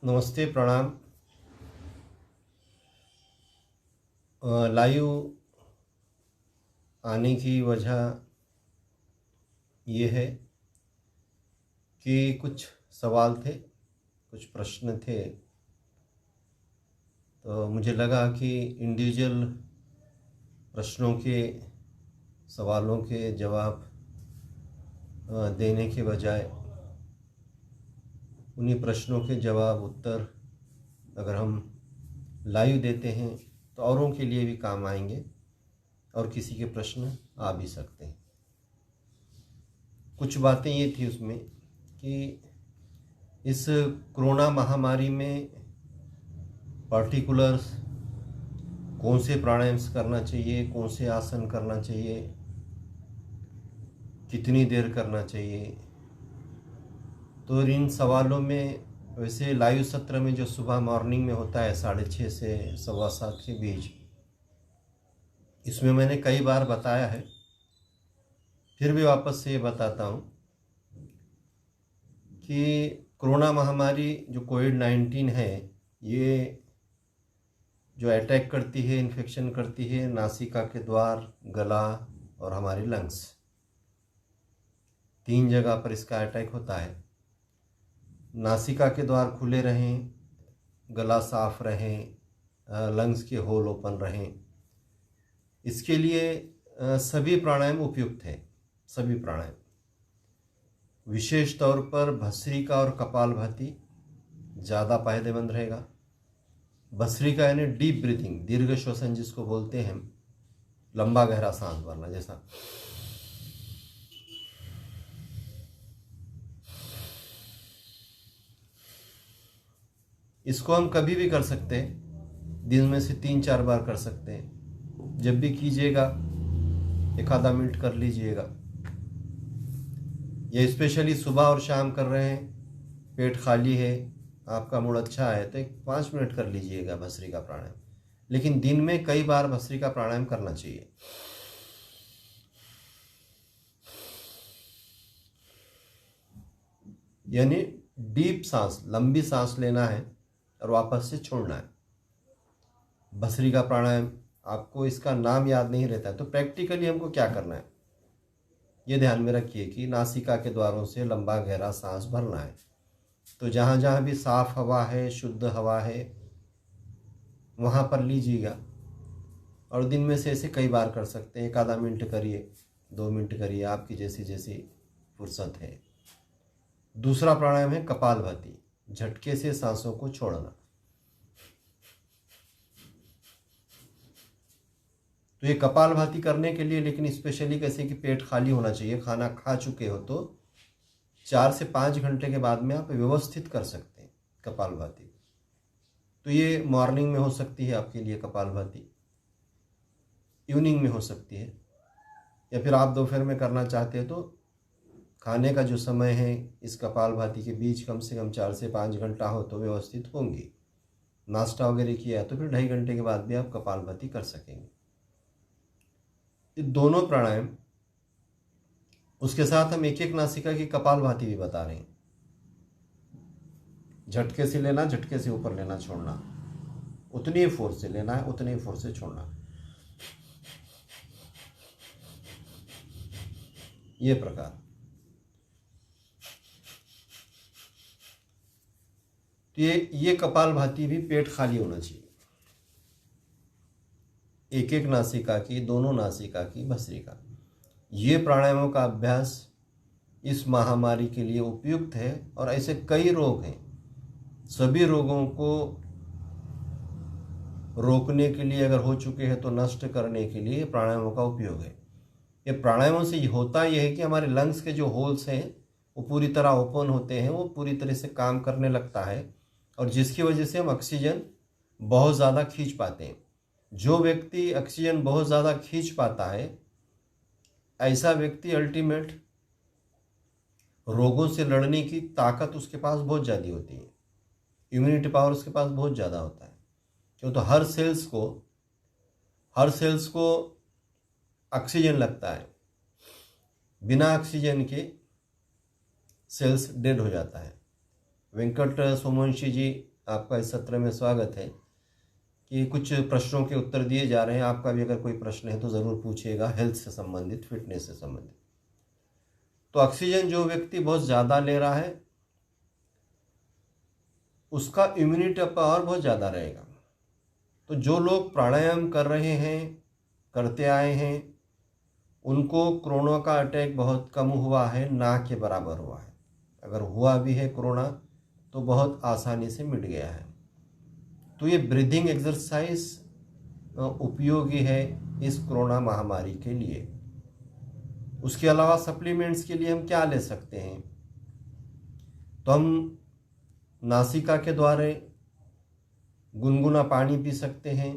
नमस्ते, प्रणाम। लाइव आने की वजह ये है कि कुछ सवाल थे, कुछ प्रश्न थे, तो मुझे लगा कि इंडिविजुअल प्रश्नों के सवालों के जवाब देने के बजाय उन्हीं प्रश्नों के जवाब उत्तर अगर हम लाइव देते हैं तो औरों के लिए भी काम आएंगे और किसी के प्रश्न आ भी सकते हैं। कुछ बातें ये थी उसमें कि इस कोरोना महामारी में पर्टिकुलर कौन से प्राणायाम करना चाहिए, कौन से आसन करना चाहिए, कितनी देर करना चाहिए। तो इन सवालों में वैसे लाइव सत्र में जो सुबह मॉर्निंग में होता है 6:30 से 7:15 के बीच, इसमें मैंने कई बार बताया है, फिर भी वापस से ये बताता हूँ कि कोरोना महामारी जो कोविड-19 है, ये जो अटैक करती है, इन्फेक्शन करती है नासिका के द्वार, गला और हमारे लंग्स, 3 जगह पर इसका अटैक होता है। नासिका के द्वार खुले रहें, गला साफ रहें, लंग्स के होल ओपन रहें, इसके लिए सभी प्राणायाम उपयुक्त हैं। सभी प्राणायाम, विशेष तौर पर भस्त्रिका और कपालभाति ज़्यादा फायदेमंद रहेगा। भस्त्रिका यानी डीप ब्रीथिंग, दीर्घ श्वसन जिसको बोलते हैं, लंबा गहरा सांस भरना, जैसा इसको हम कभी भी कर सकते हैं, दिन में से 3-4 बार कर सकते हैं। जब भी कीजिएगा 1 आधा मिनट कर लीजिएगा। ये स्पेशली सुबह और शाम कर रहे हैं, पेट खाली है, आपका मूड अच्छा है तो 5 मिनट कर लीजिएगा भस्त्रिका प्राणायाम। लेकिन दिन में कई बार भस्त्रिका प्राणायाम करना चाहिए। यानी डीप सांस, लंबी सांस लेना है और वापस से छोड़ना है। भस्त्रिका प्राणायाम, आपको इसका नाम याद नहीं रहता है तो प्रैक्टिकली हमको क्या करना है ये ध्यान में रखिए कि नासिका के द्वारों से लंबा गहरा सांस भरना है। तो जहाँ जहाँ भी साफ हवा है, शुद्ध हवा है, वहाँ पर लीजिएगा और दिन में से ऐसे कई बार कर सकते हैं। 1 आधा मिनट करिए, 2 मिनट करिए, आपकी जैसी जैसी फुर्सत है। दूसरा प्राणायाम है कपालभाति, झटके से सांसों को छोड़ना। तो ये कपालभाति करने के लिए लेकिन स्पेशली कैसे कि पेट खाली होना चाहिए, खाना खा चुके हो तो 4 से 5 घंटे के बाद में आप व्यवस्थित कर सकते हैं कपालभाति। तो ये मॉर्निंग में हो सकती है आपके लिए कपालभाति, इवनिंग में हो सकती है, या फिर आप दोपहर में करना चाहते हैं तो खाने का जो समय है इस कपालभाति के बीच कम से कम 4 से 5 घंटा हो तो व्यवस्थित होंगी। नाश्ता वगैरह किया है तो फिर 2.5 घंटे के बाद भी आप कपालभाति कर सकेंगे। ये दोनों प्राणायाम, उसके साथ हम एक एक नासिका की कपालभाति भी बता रहे हैं। झटके से लेना, झटके से ऊपर लेना, छोड़ना, उतनी ही फोर्स से लेना है, उतनी ही फोर्स से छोड़ना, ये प्रकार। तो ये कपालभाति भी पेट खाली होना चाहिए। एक एक नासिका की, दोनों नासिका की भस्त्रिका, ये प्राणायामों का अभ्यास इस महामारी के लिए उपयुक्त है। और ऐसे कई रोग हैं, सभी रोगों को रोकने के लिए, अगर हो चुके हैं तो नष्ट करने के लिए प्राणायामों का उपयोग है। ये प्राणायामों से होता यह है कि हमारे लंग्स के जो होल्स हैं वो पूरी तरह ओपन होते हैं, वो पूरी तरह से काम करने लगता है और जिसकी वजह से हम ऑक्सीजन बहुत ज़्यादा खींच पाते हैं। जो व्यक्ति ऑक्सीजन बहुत ज़्यादा खींच पाता है, ऐसा व्यक्ति अल्टीमेट रोगों से लड़ने की ताकत उसके पास बहुत ज़्यादा होती है, इम्यूनिटी पावर उसके पास बहुत ज़्यादा होता है। क्यों? तो हर सेल्स को ऑक्सीजन लगता है, बिना ऑक्सीजन के सेल्स डेड हो जाता है। वेंकट सोमवंशी जी आपका इस सत्र में स्वागत है कि कुछ प्रश्नों के उत्तर दिए जा रहे हैं। आपका भी अगर कोई प्रश्न है तो ज़रूर पूछिएगा, हेल्थ से संबंधित, फिटनेस से संबंधित। तो ऑक्सीजन जो व्यक्ति बहुत ज़्यादा ले रहा है उसका इम्यूनिटी पावर बहुत ज़्यादा रहेगा। तो जो लोग प्राणायाम कर रहे हैं, करते आए हैं, उनको कोरोना का अटैक बहुत कम हुआ है, ना के बराबर हुआ है। अगर हुआ भी है कोरोना तो बहुत आसानी से मिट गया है। तो ये ब्रीदिंग एक्सरसाइज उपयोगी है इस कोरोना महामारी के लिए। उसके अलावा सप्लीमेंट्स के लिए हम क्या ले सकते हैं? तो हम नासिका के द्वारा गुनगुना पानी पी सकते हैं।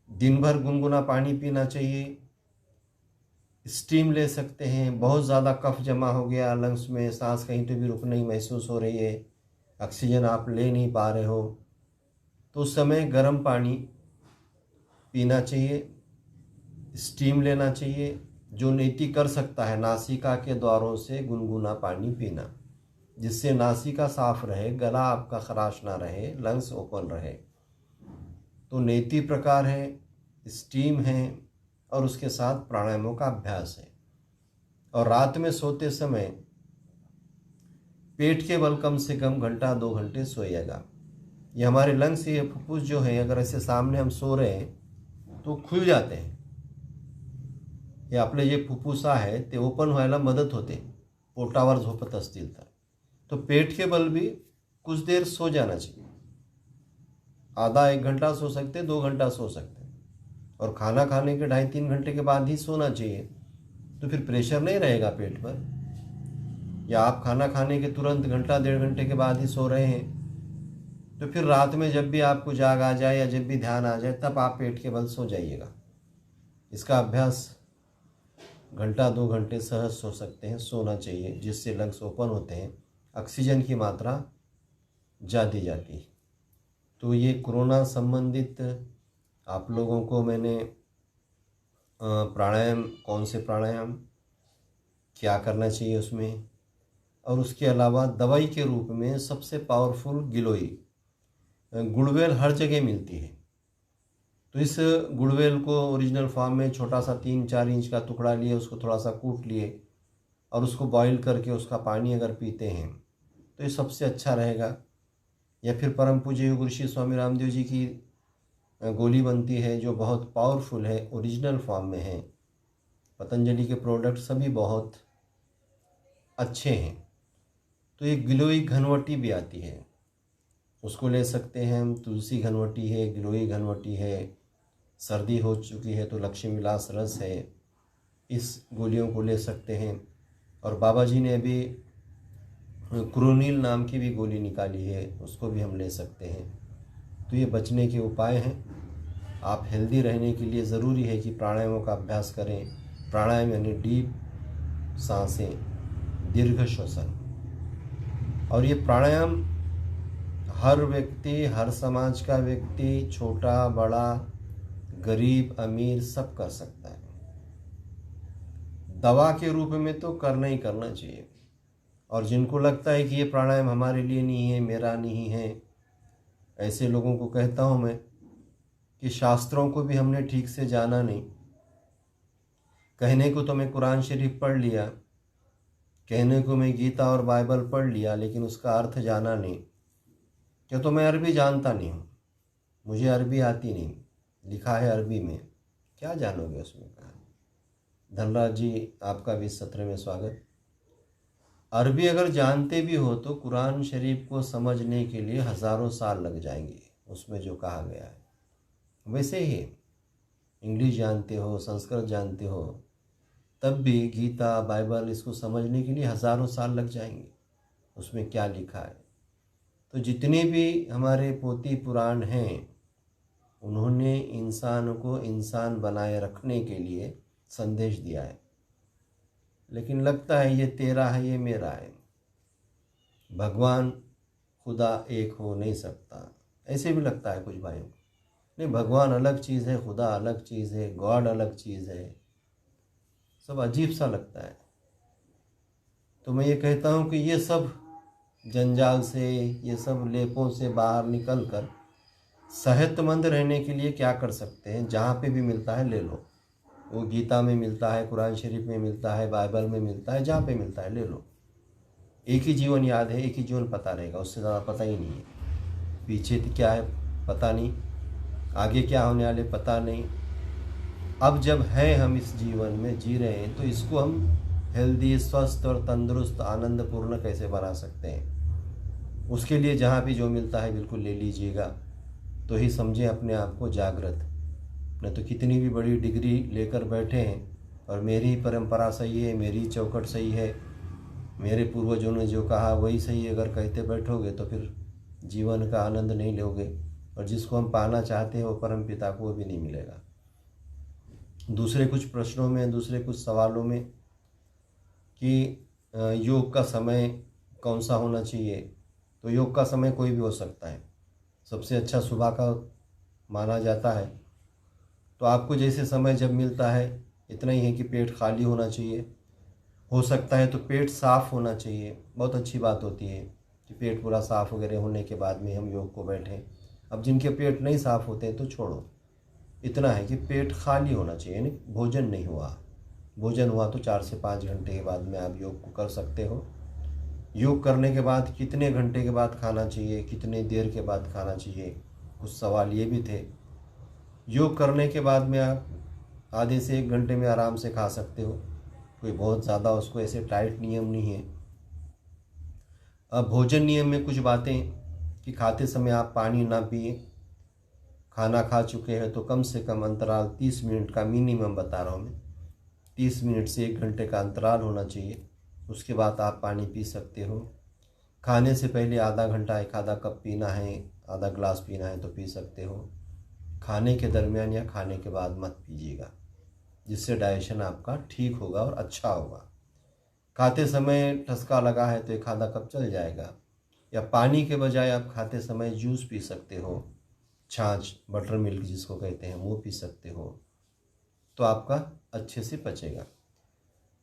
दिन भर गुनगुना पानी पीना चाहिए। स्टीम ले सकते हैं। बहुत ज़्यादा कफ जमा हो गया लंग्स में, सांस कहीं तो भी रुक नहीं महसूस हो रही है, ऑक्सीजन आप ले नहीं पा रहे हो, तो उस समय गर्म पानी पीना चाहिए, स्टीम लेना चाहिए। जो नीति कर सकता है नासिका के द्वारों से गुनगुना पानी पीना, जिससे नासिका साफ रहे, गला आपका खराश ना रहे, लंग्स ओपन रहे। तो नीति प्रकार है, स्टीम है और उसके साथ प्राणायामों का अभ्यास है। और रात में सोते समय पेट के बल कम से कम घंटा 2 घंटे सोइएगा। ये हमारे लंग्स, ये फुफ्फुस जो है, अगर ऐसे सामने हम सो रहे हैं तो खुल जाते हैं। हे आपले जे फुफ्फुस आहे ते ओपन व्हायला मदत होते पोटावर झोपत असतील तर। तो पेट के बल भी कुछ देर सो जाना चाहिए। आधा 1 घंटा सो सकते, 2 घंटा सो सकते, और खाना खाने के 2.5-3 घंटे के बाद ही सोना चाहिए। तो फिर प्रेशर नहीं रहेगा पेट पर। या आप खाना खाने के तुरंत घंटा 1.5 घंटे के बाद ही सो रहे हैं तो फिर रात में जब भी आपको जाग आ जाए या जब भी ध्यान आ जाए तब आप पेट के बल सो जाइएगा। इसका अभ्यास घंटा 2 घंटे सहज सो सकते हैं, सोना चाहिए, जिससे लंग्स ओपन होते हैं, ऑक्सीजन की मात्रा ज़्यादा जाती है। तो ये कोरोना संबंधित आप लोगों को मैंने प्राणायाम, कौन से प्राणायाम, क्या करना चाहिए उसमें, और उसके अलावा दवाई के रूप में सबसे पावरफुल गिलोई, गुड़वेल हर जगह मिलती है। तो इस गुड़वेल को ओरिजिनल फॉर्म में छोटा सा 3-4 इंच का टुकड़ा लिए, उसको थोड़ा सा कूट लिए और उसको बॉईल करके उसका पानी अगर पीते हैं तो ये सबसे अच्छा रहेगा। या फिर परम पूज्य योग ऋषि स्वामी रामदेव जी की गोली बनती है जो बहुत पावरफुल है, ओरिजिनल फॉर्म में है। पतंजलि के प्रोडक्ट सभी बहुत अच्छे हैं। तो एक गिलोई घनवटी भी आती है, उसको ले सकते हैं हम। तुलसी घनवटी है, गिलोई घनवटी है। सर्दी हो चुकी है तो लक्ष्मी विलास रस है, इस गोलियों को ले सकते हैं। और बाबा जी ने अभी क्रोनिल नाम की भी गोली निकाली है, उसको भी हम ले सकते हैं। तो ये बचने के उपाय हैं। आप हेल्दी रहने के लिए ज़रूरी है कि प्राणायामों का अभ्यास करें। प्राणायाम यानी डीप सांसें, दीर्घ श्वसन। और ये प्राणायाम हर व्यक्ति, हर समाज का व्यक्ति, छोटा बड़ा, गरीब अमीर, सब कर सकता है। दवा के रूप में तो करना ही करना चाहिए। और जिनको लगता है कि ये प्राणायाम हमारे लिए नहीं है, मेरा नहीं है, ऐसे लोगों को कहता हूँ मैं कि शास्त्रों को भी हमने ठीक से जाना नहीं। कहने को तो मैं कुरान शरीफ पढ़ लिया, कहने को मैं गीता और बाइबल पढ़ लिया, लेकिन उसका अर्थ जाना नहीं। क्या तो मैं अरबी जानता नहीं हूँ, मुझे अरबी आती नहीं, लिखा है अरबी में, क्या जानोगे उसमें। कहा धनराज जी, आपका भी इस सत्र में स्वागत। अरबी अगर जानते भी हो तो कुरान शरीफ को समझने के लिए हज़ारों साल लग जाएंगे, उसमें जो कहा गया है। वैसे ही इंग्लिश जानते हो, संस्कृत जानते हो, तब भी गीता बाइबल इसको समझने के लिए हज़ारों साल लग जाएंगे, उसमें क्या लिखा है। तो जितने भी हमारे पोथी पुराण हैं, उन्होंने इंसान को इंसान बनाए रखने के लिए संदेश दिया है। लेकिन लगता है ये तेरा है, ये मेरा है। भगवान खुदा एक हो नहीं सकता, ऐसे भी लगता है कुछ भाइयों को। नहीं, भगवान अलग चीज़ है, खुदा अलग चीज़ है, गॉड अलग चीज़ है, सब अजीब सा लगता है। तो मैं ये कहता हूँ कि ये सब जंजाल से, ये सब लेपों से बाहर निकल कर सेहतमंद रहने के लिए क्या कर सकते हैं, जहाँ पे भी मिलता है ले लो। वो गीता में मिलता है, कुरान शरीफ में मिलता है, बाइबल में मिलता है, जहाँ पे मिलता है ले लो। एक ही जीवन याद है, एक ही जीवन पता रहेगा, उससे ज़्यादा पता ही नहीं है। पीछे क्या है पता नहीं, आगे क्या होने वाले पता नहीं। अब जब है हम इस जीवन में जी रहे हैं, तो इसको हम हेल्दी, स्वस्थ और तंदुरुस्त, आनंदपूर्ण कैसे बना सकते हैं। उसके लिए जहाँ भी जो मिलता है बिल्कुल ले लीजिएगा, तो ही समझें अपने आप को जागृत। नहीं तो कितनी भी बड़ी डिग्री लेकर बैठे हैं और मेरी परंपरा सही है, मेरी चौखट सही है, मेरे पूर्वजों ने जो कहा वही सही है, अगर कहते बैठोगे तो फिर जीवन का आनंद नहीं लोगे, और जिसको हम पाना चाहते हैं वो परमपिता को भी नहीं मिलेगा। दूसरे कुछ प्रश्नों में, दूसरे कुछ सवालों में कि योग का समय कौन सा होना चाहिए, तो योग का समय कोई भी हो सकता है। सबसे अच्छा सुबह का माना जाता है। तो आपको जैसे समय जब मिलता है, इतना ही है कि पेट खाली होना चाहिए। हो सकता है तो पेट साफ़ होना चाहिए, बहुत अच्छी बात होती है कि पेट पूरा साफ़ वगैरह होने के बाद में हम योग को बैठें। अब जिनके पेट नहीं साफ़ होते तो छोड़ो, इतना है कि पेट खाली होना चाहिए, यानी भोजन नहीं हुआ। भोजन हुआ तो 4 से 5 घंटे के बाद में आप योग को कर सकते हो। योग करने के बाद कितने घंटे के बाद खाना चाहिए, कितने देर के बाद खाना चाहिए, कुछ सवाल ये भी थे। योग करने के बाद में आप आधे से 1 घंटे में आराम से खा सकते हो, कोई बहुत ज़्यादा उसको ऐसे टाइट नियम नहीं है। अब भोजन नियम में कुछ बातें कि खाते समय आप पानी ना पिए, खाना खा चुके हैं तो कम से कम अंतराल 30 मिनट का मिनिमम बता रहा हूँ मैं, 30 मिनट से 1 घंटे का अंतराल होना चाहिए। उसके बाद आप पानी पी सकते हो। खाने से पहले आधा घंटा 1 आधा कप पीना है, आधा ग्लास पीना है तो पी सकते हो। खाने के दरमियान या खाने के बाद मत पीजिएगा, जिससे डाइजेशन आपका ठीक होगा और अच्छा होगा। खाते समय ठसका लगा है तो 1 आधा कप चल जाएगा, या पानी के बजाय आप खाते समय जूस पी सकते हो, छाछ, बटर मिल्क जिसको कहते हैं वो पी सकते हो, तो आपका अच्छे से पचेगा।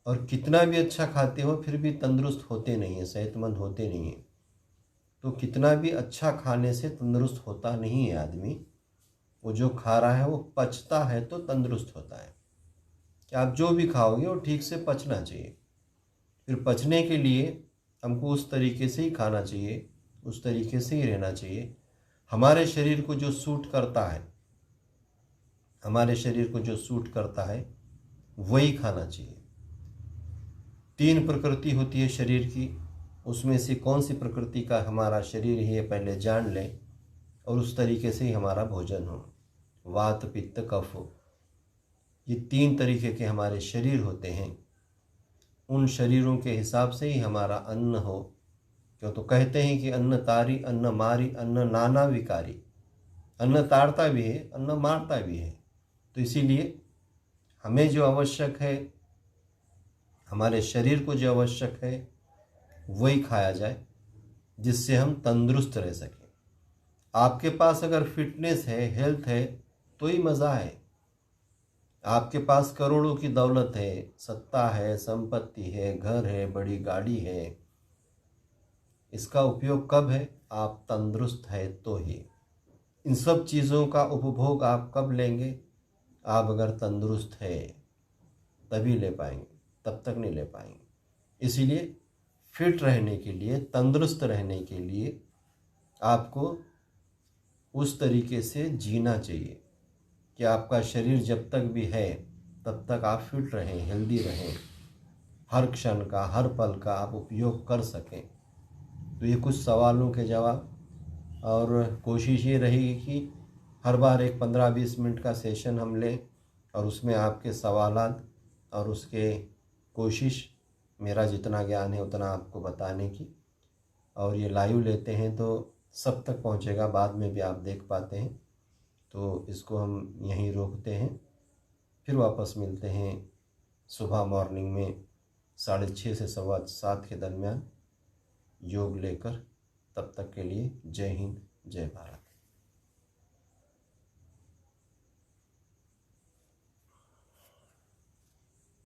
और कितना भी अच्छा खाते हो फिर भी तंदुरुस्त होते नहीं हैं, सेहतमंद होते नहीं हैं। तो कितना भी अच्छा खाने से तंदुरुस्त होता नहीं है आदमी। वो जो खा रहा है वो पचता है तो तंदुरुस्त होता है। कि आप जो भी खाओगे वो ठीक से पचना चाहिए। फिर पचने के लिए हमको उस तरीके से ही खाना चाहिए, उस तरीके से ही रहना चाहिए। हमारे शरीर को जो सूट करता है, हमारे शरीर को जो सूट करता है वही खाना चाहिए। 3 प्रकृति होती है शरीर की, उसमें से कौन सी प्रकृति का हमारा शरीर है पहले जान लें, और उस तरीके से ही हमारा भोजन हो। वात, पित्त, कफ, ये 3 तरीके के हमारे शरीर होते हैं। उन शरीरों के हिसाब से ही हमारा अन्न हो। क्यों तो कहते हैं कि अन्न तारी, अन्न मारी, अन्न नाना विकारी। अन्न तारता भी है, अन्न मारता भी है। तो इसीलिए हमें जो आवश्यक है, हमारे शरीर को जो आवश्यक है वही खाया जाए, जिससे हम तंदुरुस्त रह सकें। आपके पास अगर फिटनेस है, हेल्थ है, तो ही मज़ा है। आपके पास करोड़ों की दौलत है, सत्ता है, संपत्ति है, घर है, बड़ी गाड़ी है, इसका उपयोग कब है? आप तंदुरुस्त है तो ही। इन सब चीज़ों का उपभोग आप कब लेंगे? आप अगर तंदुरुस्त है तभी ले पाएंगे, तब तक नहीं ले पाएंगे। इसीलिए फिट रहने के लिए, तंदुरुस्त रहने के लिए आपको उस तरीके से जीना चाहिए कि आपका शरीर जब तक भी है तब तक आप फिट रहें, हेल्दी रहें, हर क्षण का, हर पल का आप उपयोग कर सकें। तो ये कुछ सवालों के जवाब, और कोशिश ये रहेगी कि हर बार एक 15-20 मिनट का सेशन हम लें, और उसमें आपके सवालात और उसके कोशिश, मेरा जितना ज्ञान है उतना आपको बताने की। और ये लाइव लेते हैं तो सब तक पहुंचेगा, बाद में भी आप देख पाते हैं। तो इसको हम यहीं रोकते हैं, फिर वापस मिलते हैं सुबह मॉर्निंग में 6:30 से 7:15 के दरमियान योग लेकर। तब तक के लिए जय हिंद, जय भारत।